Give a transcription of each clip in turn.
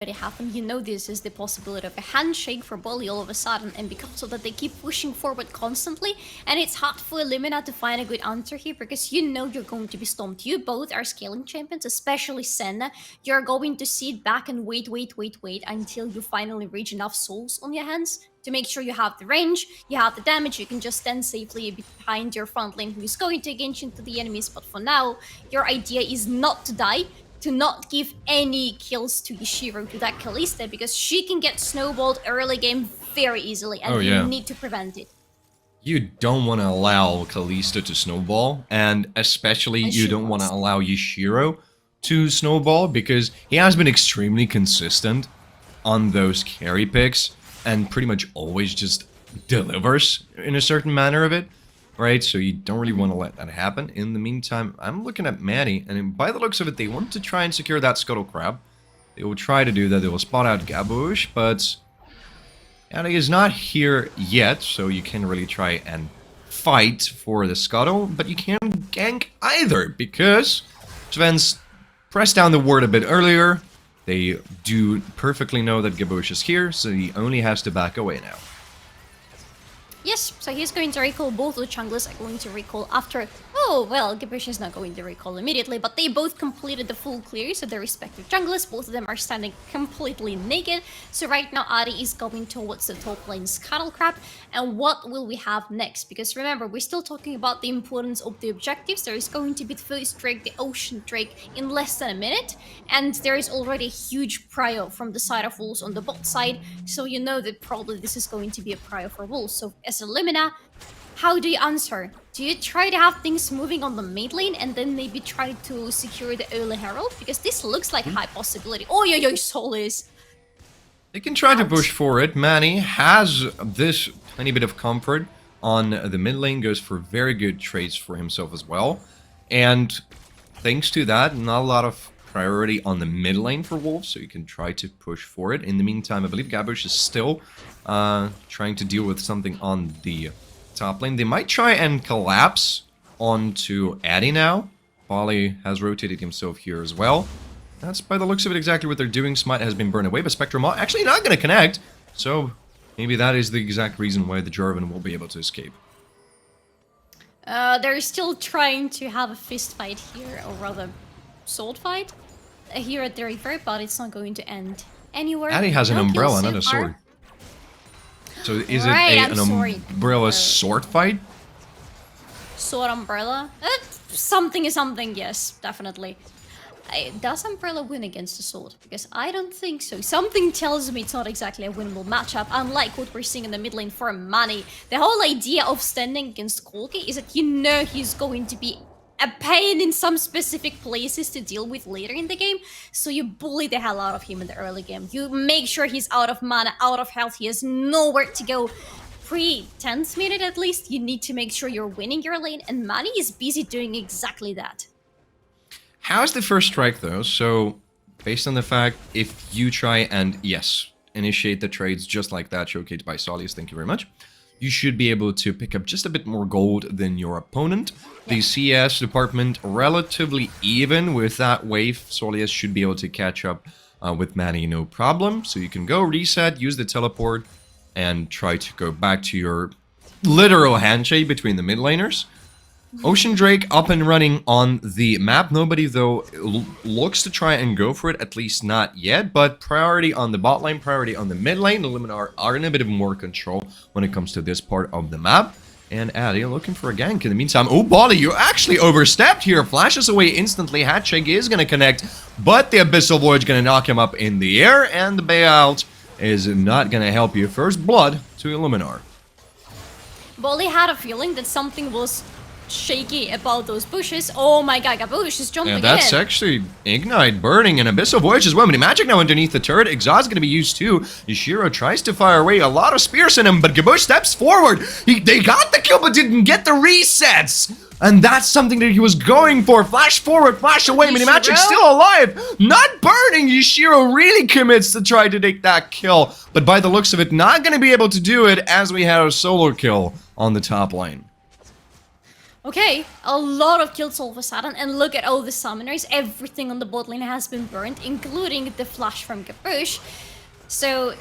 already happened. You know this is the possibility of a handshake for Bolly all of a sudden, and because of that they keep pushing forward constantly, and it's hard for Illumina to find a good answer here because you know you're going to be stomped. You both are scaling champions, especially Senna. You're going to sit back and wait until you finally reach enough souls on your hands to make sure you have the range, you have the damage, you can just stand safely behind your front lane who is going to engage into the enemies. But for now, your idea is not to die, to not give any kills to Yashiro, to that Kalista, because she can get snowballed early game very easily, and you need to prevent it. You don't want to allow Kalista to snowball, and especially you don't want to allow Yashiro to snowball, because he has been extremely consistent on those carry picks, and pretty much always just delivers in a certain manner of it. Right, so you don't really want to let that happen. In the meantime, I'm looking at Manny, and by the looks of it, they want to try and secure that Scuttle Crab. They will try to do that. They will spot out Gabush, but Manny is not here yet, so you can't really try and fight for the Scuttle, but you can't gank either, because Sven's pressed down the ward a bit earlier. They do perfectly know that Gabush is here, so he only has to back away now. Yes, so he's going to recall. Both of the junglers are going to recall after... Oh, well, Gabush is not going to recall immediately, but they both completed the full clears of their respective junglers. Both of them are standing completely naked. So right now, Ari is going towards the top lane Scuttle Crab. And what will we have next? Because remember, we're still talking about the importance of the objectives. There is going to be the first Drake, the Ocean Drake, in less than a minute. And there is already a huge prio from the side of Wolves on the bot side. So you know that probably this is going to be a prio for Wolves. So as Illumina, how do you answer? Do you try to have things moving on the mid lane and then maybe try to secure the early herald? Because this looks like a high possibility. Oh, yo, Solis. They can try to push for it. Manny has this tiny bit of comfort on the mid lane, goes for very good trades for himself as well. And thanks to that, not a lot of priority on the mid lane for Wolves, so you can try to push for it. In the meantime, I believe Gabush is still trying to deal with something on the top lane. They might try and collapse onto Addy now. Bali has rotated himself here as well. That's by the looks of it exactly what they're doing. Smite has been burned away, but Spectrum actually not going to connect. So maybe that is the exact reason why the Jarvan will be able to escape. They're still trying to have a fist fight here, or rather sword fight here at the river, but it's not going to end anywhere. Addy has an umbrella, not a sword. So is it an umbrella sword fight? Sword umbrella? Something is something, yes, definitely. Does umbrella win against the sword? Because I don't think so. Something tells me it's not exactly a winnable matchup, unlike what we're seeing in the mid lane for Manny. The whole idea of standing against Kolki is that you know he's going to be a pain in some specific places to deal with later in the game, so you bully the hell out of him in the early game. You make sure he's out of mana, out of health, he has nowhere to go. Pre-10th minute at least, you need to make sure you're winning your lane, and Manny is busy doing exactly that. How's the first strike though? So, based on the fact, if you try and, yes, initiate the trades just like that, showcased by Solis, thank you very much, you should be able to pick up just a bit more gold than your opponent. The CS department relatively even with that wave. Solis should be able to catch up with Manny, no problem. So you can go reset, use the teleport, and try to go back to your literal handshake between the mid laners. Ocean Drake up and running on the map. Nobody, though, looks to try and go for it, at least not yet. But priority on the bot lane, priority on the mid lane. The Luminar are in a bit of more control when it comes to this part of the map. And Addy looking for a gank in the meantime. Oh, Bali, you actually overstepped here. Flashes away instantly. Hatcheg is going to connect, but the Abyssal Void's going to knock him up in the air. And the bailout is not going to help you. First blood to Illuminar. Bali had a feeling that something was shaky about those bushes. Oh my god, Gabush is jumping in. Yeah, that's actually Ignite burning and Abyssal Voyage as well. But Magic now underneath the turret. Exhaust is going to be used too. Yashiro tries to fire away a lot of spears in him, but Gabush steps forward. They got the kill, but didn't get the resets. And that's something that he was going for. Flash forward, flash away. Magic still alive. Not burning. Yashiro really commits to try to take that kill. But by the looks of it, not going to be able to do it as we had a solo kill on the top lane. Okay, a lot of kills all of a sudden, and look at all the summoners. Everything on the bot lane has been burned, including the flash from Capuche. So,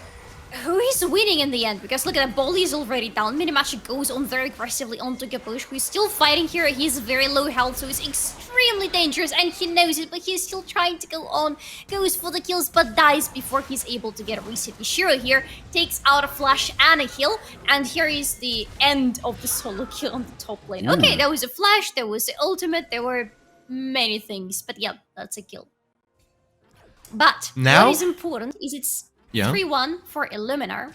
who is winning in the end? Because look at that, Bolly is already down. Minimatch goes on very aggressively onto Capuche, who's still fighting here. He's very low health, so he's extremely dangerous, and he knows it, but he's still trying to go on. Goes for the kills, but dies before he's able to get a reset. Ishiro here takes out a flash and a heal, and here is the end of the solo kill on the top lane. Okay, there was a flash, there was the ultimate, there were many things, but yeah, that's a kill. But Now? what is important is it's 3-1 for Illuminar.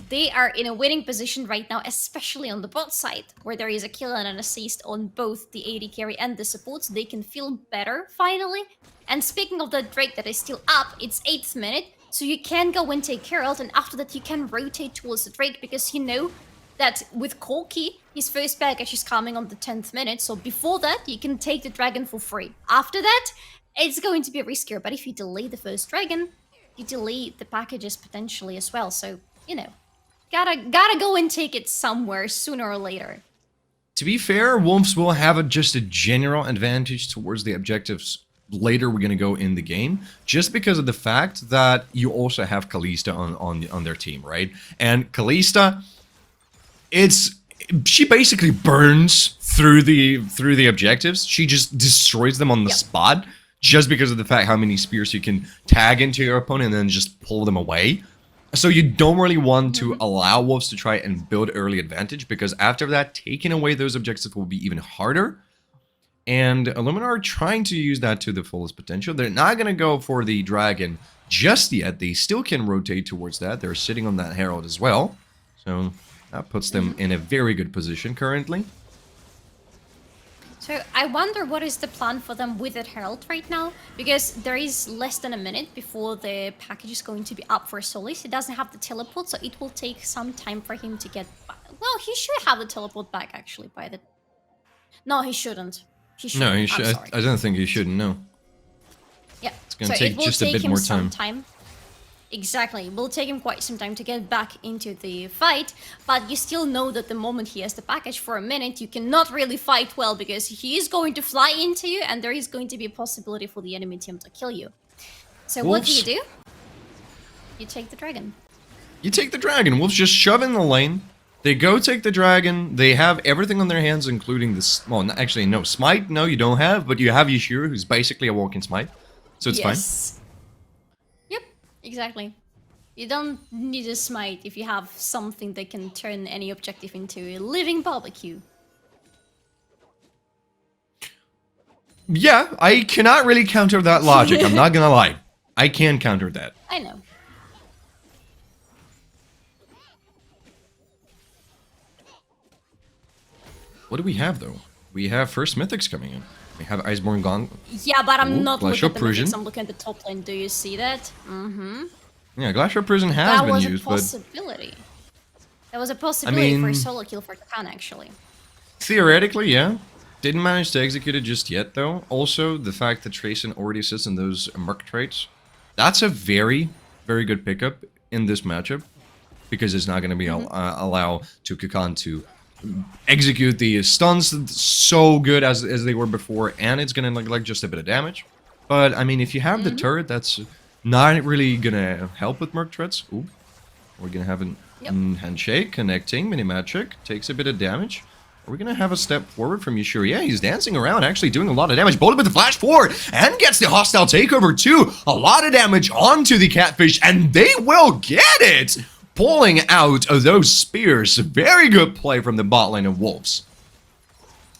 They are in a winning position right now, especially on the bot side, where there is a kill and an assist on both the AD carry and the supports. They can feel better, finally. And speaking of the Drake that is still up, it's 8th minute, so you can go and take Herald, and after that you can rotate towards the Drake, because you know that with Corki, his first package is coming on the 10th minute, so before that, you can take the Dragon for free. After that, it's going to be riskier, but if you delay the first Dragon, you delay the packages potentially as well, so, you know, gotta go and take it somewhere sooner or later. To be fair, Wolves will have just a general advantage towards the objectives later we're going to go in the game, just because of the fact that you also have Kalista on their team, right? And Kalista, she basically burns through the objectives. She just destroys them on the spot, just because of the fact how many spears you can tag into your opponent and then just pull them away. So you don't really want to allow Wolves to try and build early advantage, because after that, taking away those objectives will be even harder. And Illuminar are trying to use that to the fullest potential. They're not going to go for the Dragon just yet. They still can rotate towards that. They're sitting on that Herald as well. So that puts them in a very good position currently. So I wonder what is the plan for them with that Herald right now, because there is less than a minute before the package is going to be up for Solis. He doesn't have the teleport, so it will take some time for him to get back. Well, he should have the teleport back, actually, by the... No, he shouldn't. He shouldn't. No, he should. I don't think he shouldn't, no. Yeah. It's going to take just a bit more time. Exactly. It will take him quite some time to get back into the fight, but you still know that the moment he has the package for a minute, you cannot really fight well, because he is going to fly into you, and there is going to be a possibility for the enemy team to kill you. So what do? You take the Dragon. You take the Dragon. Wolves just shove in the lane. They go take the Dragon. They have everything on their hands, including this... Well, actually, no. Smite, no, you don't have, but you have Yashiro, who's basically a walking Smite. So it's fine. Yep, exactly. You don't need a Smite if you have something that can turn any objective into a living barbecue. Yeah, I cannot really counter that logic. I'm not gonna lie. I can counter that. I know. What do we have, though? We have first Mythics coming in. We have Iceborne Gong. Yeah, but I'm not looking at the Prison. Mythics, I'm looking at the top lane. Do you see that? Yeah, Glacier Prison has been used, but... That was a possibility. That was a possibility for a solo kill for Khan, actually. Theoretically, yeah. Didn't manage to execute it just yet, though. Also, the fact that Trayson already sits in those Merc traits, that's a very, very good pickup in this matchup, because it's not going to be allow to Khan to execute the stuns so good as they were before, and it's going to look like just a bit of damage. But, I mean, if you have the turret, that's not really going to help with Merc threats. Ooh. We're going to have a handshake, connecting, mini-magic, takes a bit of damage. Are we going to have a step forward from Yashiro? Yeah, he's dancing around, actually doing a lot of damage. Bolted with the flash forward, and gets the hostile takeover too. A lot of damage onto the Catfish, and they will get it! Pulling out of those spears. Very good play from the bot lane of Wolves.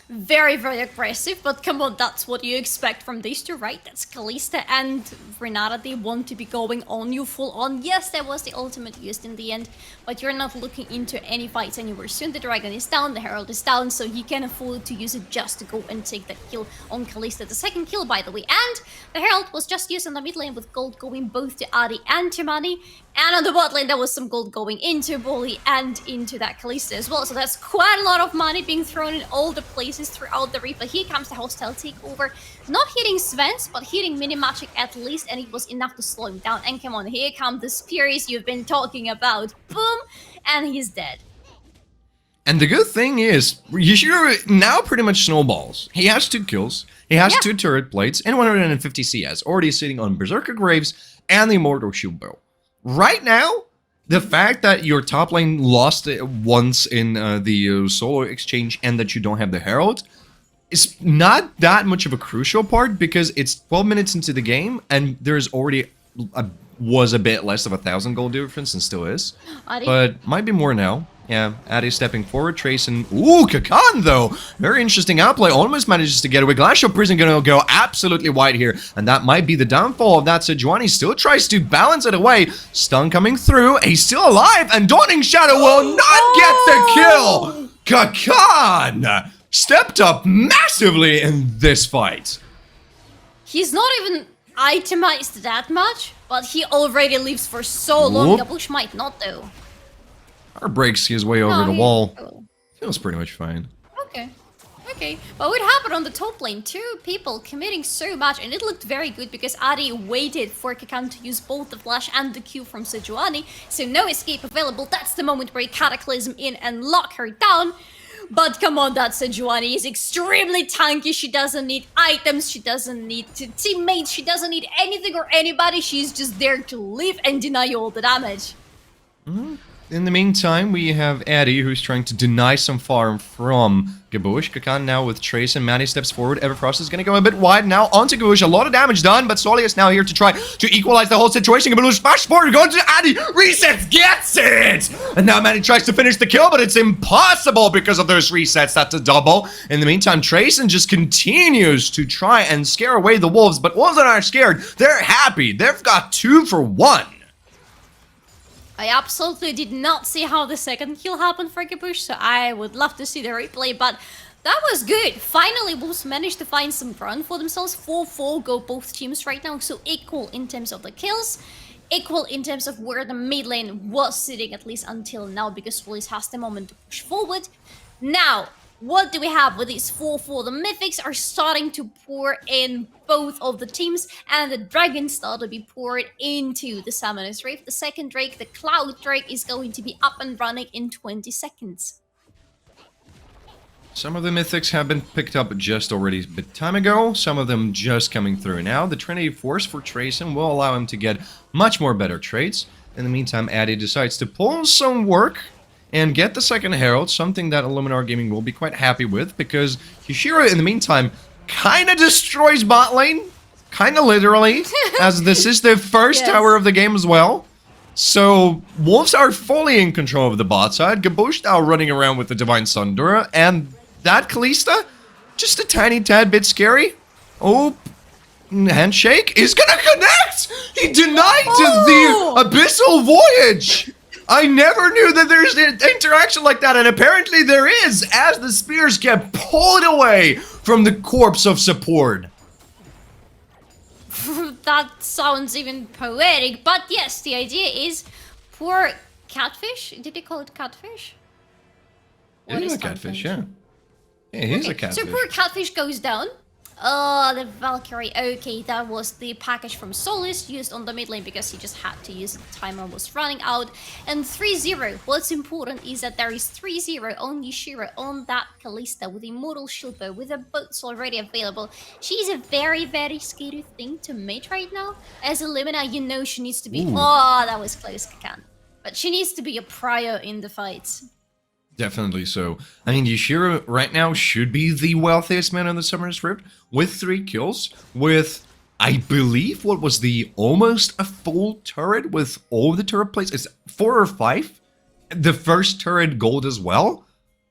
Very, very aggressive, but come on, that's what you expect from these two, right? That's Kalista and Renata. They want to be going on you full on. Yes, there was the ultimate used in the end, but you're not looking into any fights anywhere soon. The Dragon is down, the Herald is down, so you can afford to use it just to go and take that kill on Kalista. The second kill, by the way, and the Herald was just used in the mid lane with gold going both to Adi and to Mani. And on the bot lane, there was some gold going into Bully and into that Kalista as well. So that's quite a lot of money being thrown in all the places throughout the replay. Here comes the hostile takeover. Not hitting Svens, but hitting Minimagic at least. And it was enough to slow him down. And come on, here come the spears you've been talking about. Boom! And he's dead. And the good thing is, Yashiro now pretty much snowballs. He has 2 kills, he has 2 turret plates, and 150 CS, already sitting on Berserker Graves and the Immortal Shield Bow. Right now, the fact that your top lane lost it once in the solo exchange and that you don't have the Herald is not that much of a crucial part, because it's 12 minutes into the game and there's already was a bit less of 1,000 gold difference, and still is. But might be more now. Yeah, Addy stepping forward, Trace and... Ooh, Kakan, though! Very interesting outplay. Almost manages to get away. Glacial Prison gonna go absolutely wide here, and that might be the downfall of that Sejuani. Still tries to balance it away. Stun coming through. He's still alive, and Dawning Shadow will not get the kill! Kakan stepped up massively in this fight. He's not even itemized that much, but he already lives for so long. Gabush might not, though. Or breaks his way over the wall. Feels pretty much fine. Okay. Okay. But what happened on the top lane? 2 people committing so much, and it looked very good because Adi waited for Kakan to use both the flash and the Q from Sejuani, so no escape available. That's the moment where he Cataclysm in and lock her down. But come on, that Sejuani is extremely tanky. She doesn't need items, she doesn't need teammates, she doesn't need anything or anybody. She's just there to live and deny you all the damage. In the meantime, we have Addy, who's trying to deny some farm from Gabush. Kakan now with Trace, and Manny steps forward. Everfrost is going to go a bit wide now onto Gabush. A lot of damage done, but Solius now here to try to equalize the whole situation. Gabush flash forward, going to Addy, resets, gets it! And now Manny tries to finish the kill, but it's impossible because of those resets. That's a double. In the meantime, Trace just continues to try and scare away the Wolves, but Wolves are not scared. They're happy. They've got 2 for 1. I absolutely did not see how the second kill happened for Gabush, so I would love to see the replay, but that was good. Finally, Wolves managed to find some ground for themselves. 4-4 go both teams right now, so equal in terms of the kills, equal in terms of where the mid lane was sitting, at least until now, because Wolves has the moment to push forward. Now, what do we have with these 4-4? The Mythics are starting to pour in both of the teams, and the Dragons start to be poured into the Summoner's Rift. The second Drake, the Cloud Drake, is going to be up and running in 20 seconds. Some of the Mythics have been picked up just already a bit time ago, some of them just coming through now. The Trinity Force for Tracen will allow him to get much more better trades. In the meantime, Addy decides to pull some work and get the second Herald, something that Illuminar Gaming will be quite happy with, because Yashiro, in the meantime, kind of destroys bot lane, kind of literally, as this is the first tower of the game as well. So, Wolves are fully in control of the bot side. Gabush now running around with the Divine Sundura, and that Kalista, just a tiny tad bit scary. Oh, handshake is gonna connect! He denied the Abyssal Voyage! I never knew that there's an interaction like that, and apparently there is, as the spears get pulled away from the corpse of support. That sounds even poetic, but yes, the idea is poor catfish. Did they call it catfish? It is a catfish, yeah. Yeah, he is a catfish. So poor catfish goes down. Oh, the Valkyrie. Okay, that was the package from Solis used on the mid lane because he just had to use it. The timer was running out. And 3-0. What's important is that there is 3-0 on Yashiro, on that Kalista with Immortal Shield Bow, with the boats already available. She's a very, very scary thing to mate right now. As a Lumina, you know she needs to be... Ooh. Oh, that was close, Kakan. But she needs to be a prior in the fights. Definitely so. I mean, Yashiro right now should be the wealthiest man on the Summoner's Rift with 3 kills, with, I believe, what was the almost a full turret with all the turret plates. It's 4 or 5. The first turret gold as well.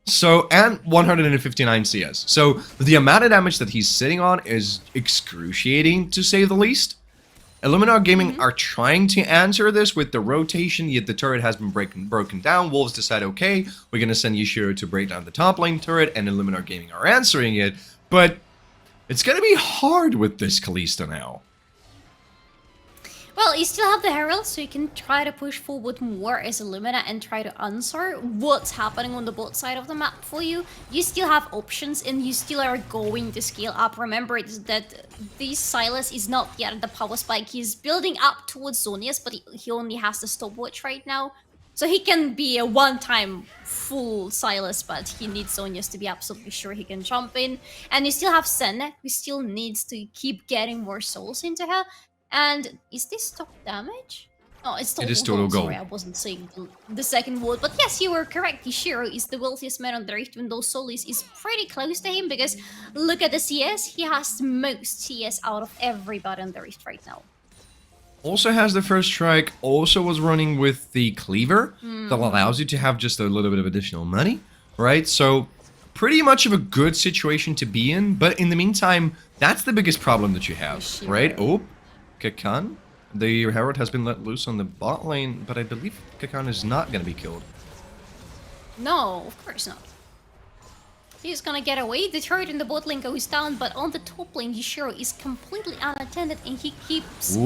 So, and 159 CS. So, the amount of damage that he's sitting on is excruciating, to say the least. Illuminar Gaming are trying to answer this with the rotation, yet the turret has been broken down. Wolves decide, okay, we're going to send Yashiro to break down the top lane turret, and Illuminar Gaming are answering it. But it's going to be hard with this Kalista now. Well, you still have the Herald, so you can try to push forward more as Illumina and try to answer what's happening on the bot side of the map for you. You still have options, and you still are going to scale up. Remember that this Silas is not yet at the power spike. He's building up towards Zonius, but he only has the stopwatch right now. So he can be a one-time full Silas, but he needs Zonius to be absolutely sure he can jump in. And you still have Sen, who still needs to keep getting more souls into her. And is this top damage? Oh, it's total It is total gold. gold. Sorry, I wasn't saying the second word. But yes, you were correct. Ishiro is the wealthiest man on the Rift, even though Solis is pretty close to him, because look at the CS. He has the most CS out of everybody on the Rift right now. Also has the first strike, also was running with the cleaver that allows you to have just a little bit of additional money, right? So pretty much of a good situation to be in, but in the meantime, that's the biggest problem that you have, right? Oh, Kakan, the Herald has been let loose on the bot lane, but I believe Kakan is not going to be killed. No, of course not. He's gonna get away. The turret in the bot lane goes down, but on the top lane, Yashiro is completely unattended, and he keeps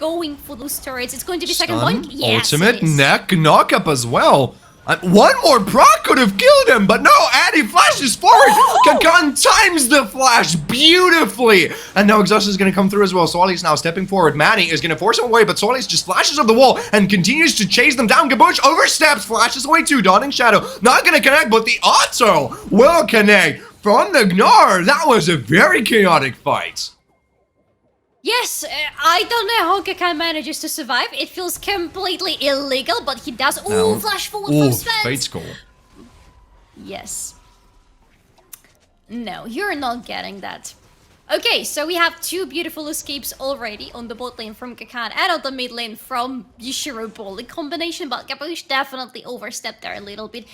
going for those turrets. It's going to be second point. Yes, ultimate neck knock-up as well. One more proc could have killed him, but no, Addy flashes forward. Kakan times the flash beautifully. And now Exhaust is going to come through as well. Solis now stepping forward. Manny is going to force him away, but Solis just flashes up the wall and continues to chase them down. Gabush oversteps, flashes away too. Dawning Shadow not going to connect, but the auto will connect from the Gnar. That was a very chaotic fight. Yes, I don't know how Kakan manages to survive. It feels completely illegal, but he does. Ooh, flash forward from Sven. Fate's call. Yes. No, you're not getting that. Okay, so we have two beautiful escapes already on the bot lane from Kakan and on the mid lane from Yashiro Bolly combination, but Gabush definitely overstepped there a little bit.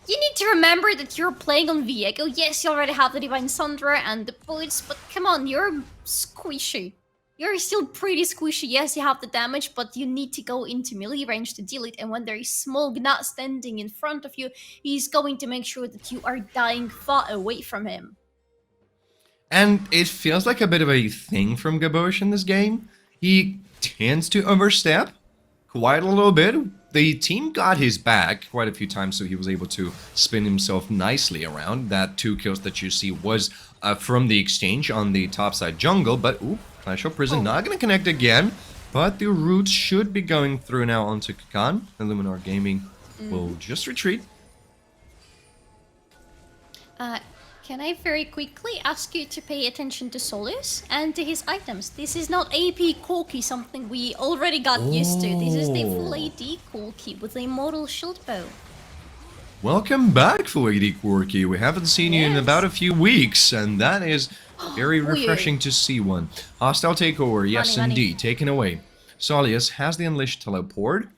You need to remember that you're playing on Viego. Yes, you already have the Divine Sundra and the boots, but come on, you're squishy. You're still pretty squishy. Yes, you have the damage, but you need to go into melee range to deal it. And when there is Smog not standing in front of you, he's going to make sure that you are dying far away from him. And it feels like a bit of a thing from Gabush in this game. He tends to overstep quite a little bit. The team got his back quite a few times, so he was able to spin himself nicely around. That 2 kills that you see was from the exchange on the topside jungle, but ooh, Clash of Prison not going to connect again. But the roots should be going through now onto Kakan. Illuminar Gaming will just retreat. Can I very quickly ask you to pay attention to Solus and to his items? This is not AP Corki, something we already got used to. This is the full AD Corki with a Immortal Shield Bow. Welcome back, Full AD Corki. We haven't seen you in about a few weeks, and that is very refreshing to see one. Hostile takeover, yes indeed, taken away. Solius has the Unleashed teleport.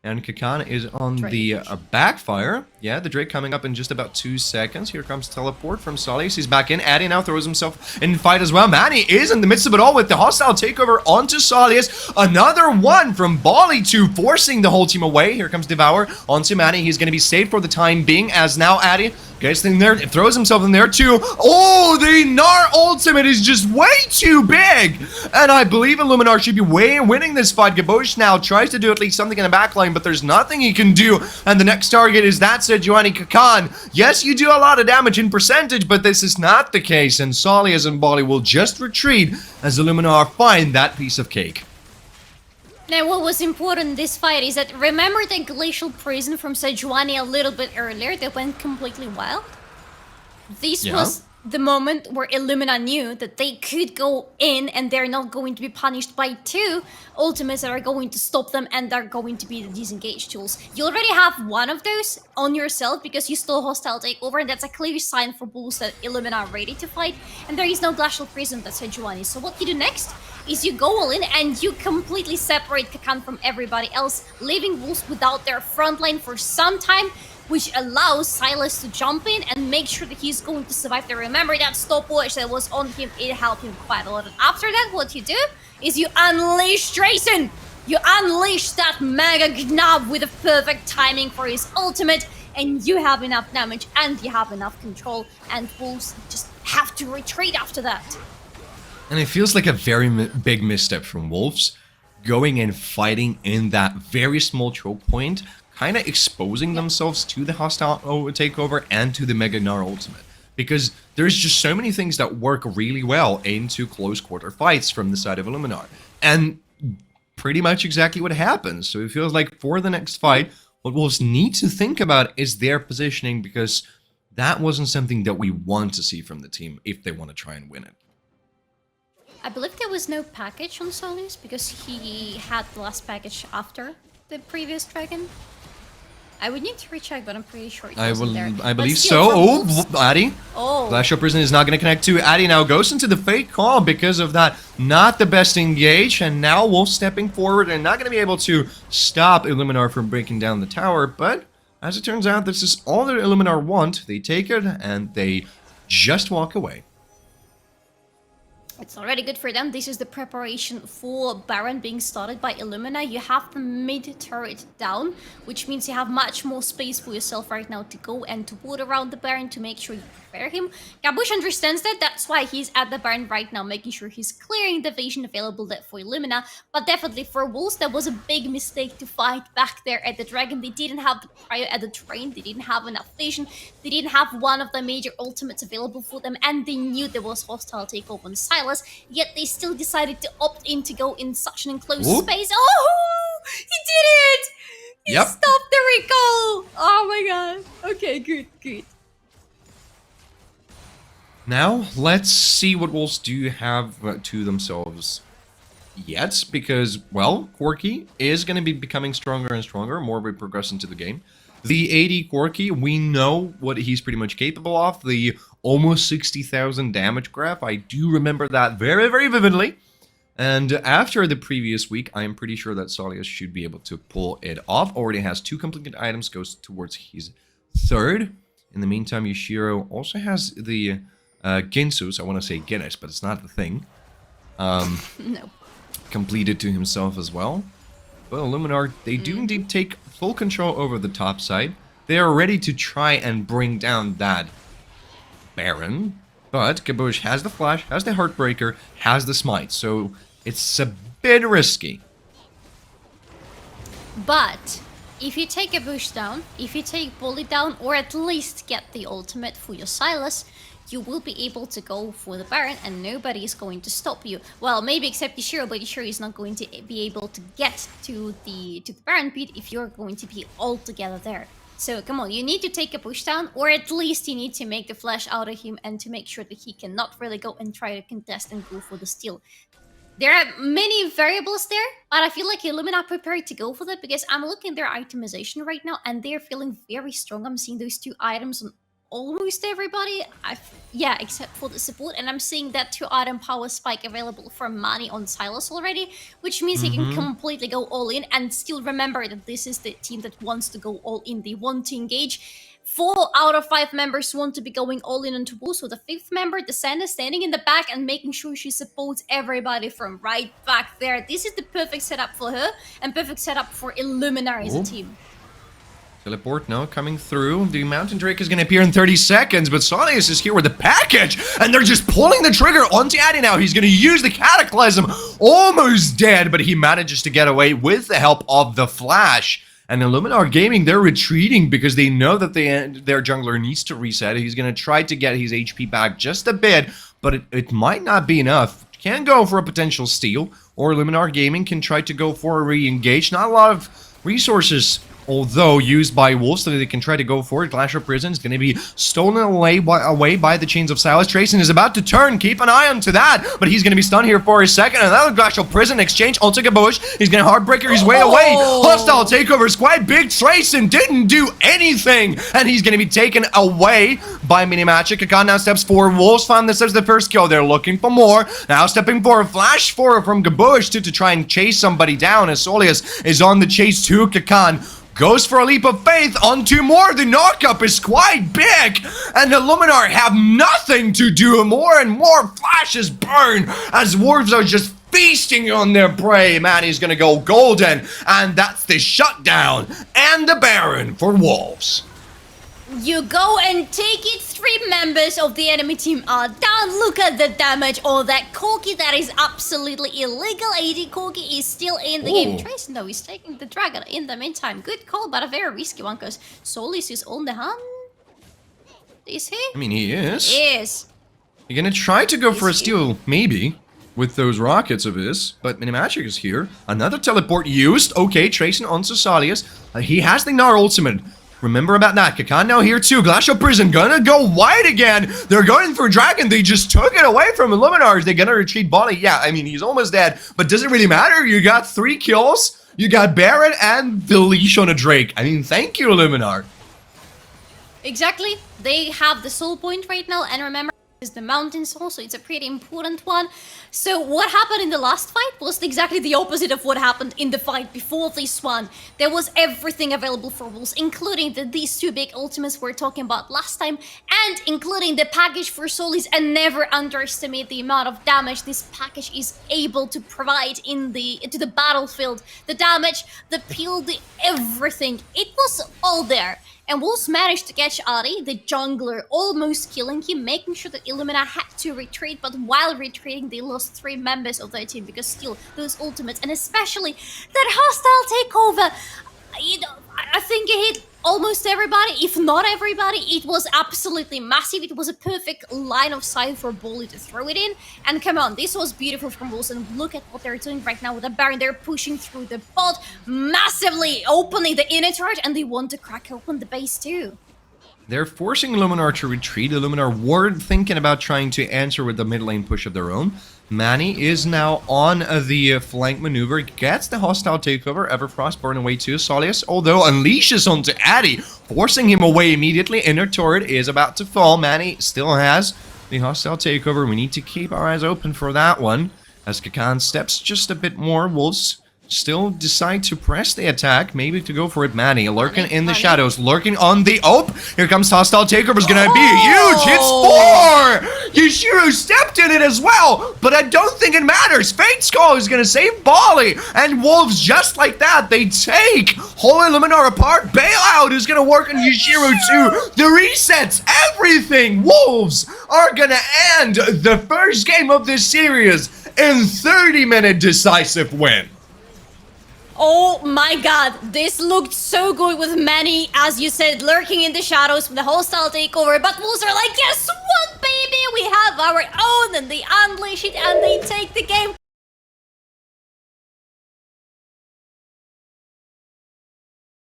And Kakan is on the backfire. Yeah, the Drake coming up in just about 2 seconds. Here comes teleport from Solius. He's back in. Addy now throws himself in fight as well. Manny is in the midst of it all with the hostile takeover onto Solius. Another one from Bali 2, forcing the whole team away. Here comes Devour onto Manny. He's going to be saved for the time being, as now Addy gets in there, throws himself in there too. Oh, the Gnar ultimate is just way too big. And I believe Illuminar should be winning this fight. Gabosh now tries to do at least something in the backline, but there's nothing he can do. And the next target is that Sejuani Kakan. Yes, you do a lot of damage in percentage, but this is not the case. And Solius and Bali will just retreat as Illuminar find that piece of cake. Now, what was important in this fight is that, remember the Glacial Prison from Sejuani a little bit earlier that went completely wild? This was the moment where Illumina knew that they could go in and they're not going to be punished by 2 ultimates that are going to stop them and are going to be the disengage tools. You already have one of those on yourself because you stole hostile takeover, and that's a clear sign for bulls that Illumina are ready to fight, and there is no Glacial Prison that Sejuani. So what you do next is you go all in and you completely separate Kakan from everybody else, leaving Wolves without their front line for some time, which allows Silas to jump in and make sure that he's going to survive there. Remember that stopwatch that was on him, it helped him quite a lot. And after that, what you do is you unleash Drayson! You unleash that Mega Gnab with a perfect timing for his ultimate, and you have enough damage and you have enough control, and Wolves just have to retreat after that. And it feels like a very big misstep from Wolves, going and fighting in that very small choke point, kind of exposing themselves to the hostile takeover and to the Mega Gnar ultimate. Because there's just so many things that work really well into close quarter fights from the side of Illuminar. And pretty much exactly what happens. So it feels like for the next fight, What Wolves need to think about is their positioning, because that wasn't something that we want to see from the team if they want to try and win it. I believe there was no package on Solis because he had the last package after the previous dragon. I would need to recheck, but I'm pretty sure it wasn't there. I believe But still, so. for Oh, Wolves- Addy. Oh. Glacial Prison is not going to connect to Addy now. Goes into the fake call because of that. Not the best engage. And now Wolf stepping forward and not going to be able to stop Illuminar from breaking down the tower. But as it turns out, this is all that Illuminar want. They take it and they just walk away. It's already good for them. This is the preparation for Baron being started by Illumina. You have the mid turret down, which means you have much more space for yourself right now to go and to ward around the Baron to make sure you prepare him. Gabush understands that. That's why he's at the Baron right now, making sure he's clearing the vision available there for Illumina. But definitely for Wolves, that was a big mistake to fight back there at the Dragon. They didn't have the prior at the train. They didn't have enough vision. They didn't have one of the major ultimates available for them, and they knew there was hostile takeover on Silas. Yet they still decided to opt in to go in such an enclosed space. Oh, he did it! He stopped the recall. Oh my god. Okay, good, good. Now, let's see what Wolves do have to themselves yet, because, well, Corki is going to be becoming stronger and stronger more we progress into the game. The 80 Corki, we know what he's pretty much capable of. The almost 60,000 damage graph, I do remember that very, very vividly. And after the previous week, I am pretty sure that Solius should be able to pull it off. Already has 2 completed items, goes towards his 3rd. In the meantime, Yushiro also has the Ginsus. I want to say Guinness, but it's not the thing. No. Completed to himself as well. Well, Luminar, they do indeed take full control over the top side. They are ready to try and bring down that Baron. But Gabush has the Flash, has the Heartbreaker, has the Smite. So it's a bit risky. But if you take a Bush down, if you take Bully down, or at least get the ultimate for your Silas, you will be able to go for the Baron and nobody is going to stop you. Well, maybe except Ishiro, but Ishiro is not going to be able to get to the Baron pit if you're going to be all together there. So come on, you need to take a push down, or at least you need to make the flash out of him and to make sure that he cannot really go and try to contest and go for the steal. There are many variables there, but I feel like Illumina prepared to go for that because I'm looking at their itemization right now and they're feeling very strong. I'm seeing those 2 items on almost everybody, yeah, except for the support, and I'm seeing that 2 item power spike available for Mani on Silas already, which means he can completely go all in. And still remember that this is the team that wants to go all in. They want to engage. 4 out of 5 members want to be going all in on Taboo, so the 5th member, the Sand, is standing in the back and making sure she supports everybody from right back there. This is the perfect setup for her and perfect setup for Illuminar as a team. Teleport now coming through. The Mountain Drake is going to appear in 30 seconds, but Solius is here with the package, and they're just pulling the trigger onto Addy now. He's going to use the Cataclysm. Almost dead, but he manages to get away with the help of the Flash. And Illuminar Gaming, they're retreating because they know that their jungler needs to reset. He's going to try to get his HP back just a bit, but it might not be enough. Can go for a potential steal, or Illuminar Gaming can try to go for a re-engage. Not a lot of resources, although used by Wolves, so that they can try to go for it. Glacial Prison is going to be stolen away by the Chains of Silas. Trayson is about to turn. Keep an eye on to that. But he's going to be stunned here for a second. Another Glacial Prison exchange. Ultra Gabush. He's going to Heartbreaker his way away. Hostile takeover is quite big. Trayson didn't do anything. And he's going to be taken away by Minimagic. Kakan now steps forward. Wolves found this as the first kill. They're looking for more. Now stepping forward. Flash forward from Gabush to try and chase somebody down. As Solius is on the chase to Kakan. Goes for a leap of faith on 2 more. The knockup is quite big. And the Illuminar have nothing to do. More and more flashes burn as Wolves are just feasting on their prey. Man, he's going to go golden. And that's the shutdown and the Baron for Wolves. You go and take it. 3 members of the enemy team are down. Look at the damage on that Corki. That is absolutely illegal. 80 Corki is still in the game. Trayson, though, is taking the dragon in the meantime. Good call, but a very risky one because Solis is on the hunt. Is he? I mean, he is. Yes. You're going to try to go for a steal, maybe. with those rockets of his, but Minimagic is here. Another teleport used. Okay, tracing onto Salius. He has the Gnar ultimate. Remember about that. Kakan now here too. Glacial Prison gonna go wide again. They're going for Dragon. They just took it away from Illuminars. They're gonna retreat Bali. Yeah, I mean, he's almost dead, but doesn't really matter. You got 3 kills. You got Baron and the leash on a Drake. I mean, thank you, Illuminar. Exactly. They have the soul point right now, and remember, is the mountain soul, so it's a pretty important one. So what happened in the last fight was exactly the opposite of what happened in the fight before this one. There was everything available for Wolves, including these 2 big ultimates we were talking about last time, and including the package for Solis. And never underestimate the amount of damage this package is able to provide into the battlefield. The damage, the peel, the everything. It was all there. And Wolves managed to catch Ari, the jungler, almost killing him, making sure that Illumina had to retreat, but while retreating they lost 3 members of their team because still those ultimates, and especially that hostile takeover, you know, I think it hit almost everybody, if not everybody. It was absolutely massive. It was a perfect line of sight for Bully to throw it in. And come on, this was beautiful from Wolves, and look at what they're doing right now with the Baron. They're pushing through the bot, massively opening the inner turret, and they want to crack open the base too. They're forcing Illuminar to retreat. Illuminar were thinking about trying to answer with the mid lane push of their own. Manny is now on the flank maneuver, gets the hostile takeover. Everfrost burn away to Solius, although unleashes onto Addy, forcing him away immediately. Inner turret is about to fall. Manny still has the hostile takeover. We need to keep our eyes open for that one. As Kakan steps just a bit more, Wolves still decide to press the attack, maybe to go for it. Manny lurking in the shadows, lurking on the Here comes hostile takeover's gonna be huge. It's 4. Yushiro stepped in it as well, but I don't think it matters. Fate Skull is gonna save Bali, and Wolves just like that, they take Holy Luminar apart. Bailout is gonna work on Yushiro too. The resets, everything. Wolves are gonna end the first game of this series in 30-minute decisive win. Oh my god, this looked so good with Manny, as you said, lurking in the shadows with the hostile takeover, but Wolves are like, guess what, baby? We have our own, and they unleash it and they take the game.